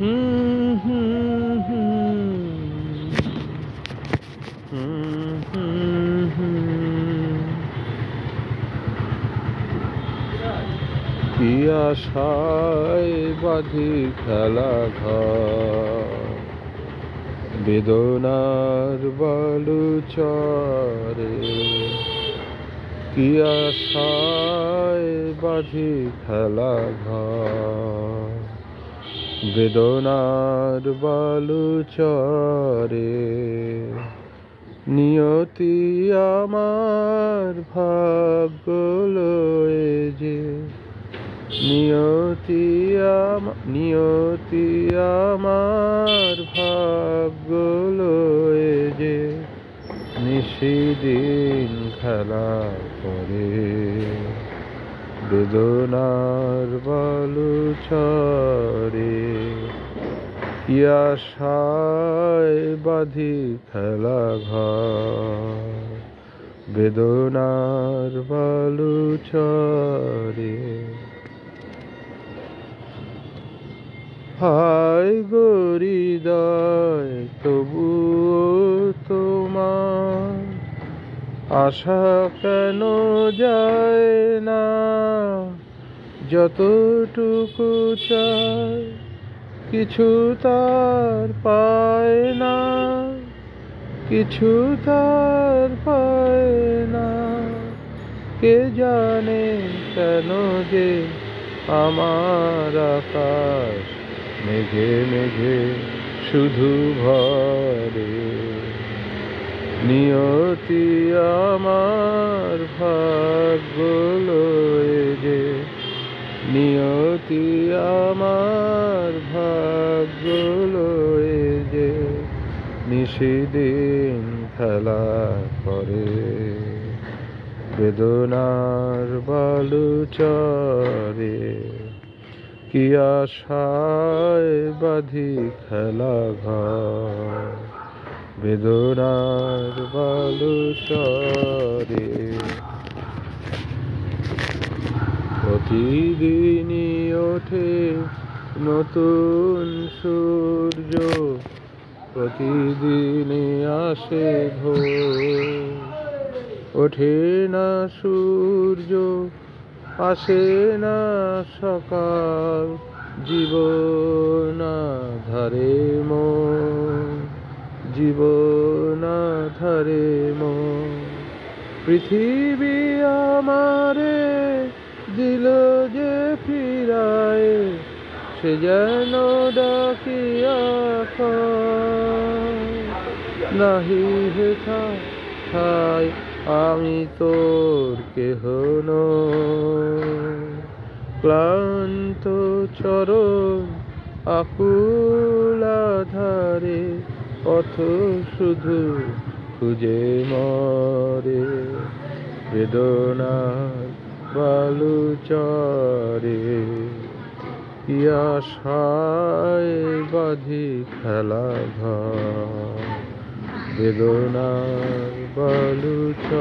হুম হুম হুম হুম হুম হুম। কি আশায় বাঁধি খেলা ঘর, বেদনার বালুচরে। কি আশায় বাঁধি খেলা ঘর, বেদনার বালুচরে। নিয়তি আমার ভাগ্য লয়ে যে, নিয়তি আমার ভাগ্য লয়ে যে নিশিদিন খেলা করে। বেদনার বালুচরে কি আশায় বাঁধি খেলা ঘর, বেদনার বালুচরে। হায় গো হৃদয় তবুও তোমার আশা কেন যায় না, যতটুকু চাই কিছু তার পায় না, কিছু তার পায় না। কে জানে কেন যে আমার আকাশ মেঘে মেঘে শুধু ভরে। নিয়তি আমার ভাগ্য লয়ে যে, নিয়তি আমার ভাগ্য লয়ে যে নিশিদিন খেলা করে। বেদনার বালুচরে কি আশায় বাঁধি খেলা ঘর, বেদনার বালুচরে। প্রতিদিনই ওঠে নতুন সূর্য, প্রতিদিনই আসে ভোর। ওঠে না সূর্য, আসে না সকাল, জীবন ধারে মন, জীবন ধারে মন। পৃথিবী আমারে দিল যে ফিরায়, সে যেন ডাকিয়া কয়, নাহি হেথা ঠাই আমি তোর কেহ নই। ক্লান্ত চরণ আকুল আধারে পথ শুধু খুঁজে মরে। বেদনার বালুচরে কি আশায় বাঁধি খেলা ঘর, বেদনার বালুচরে।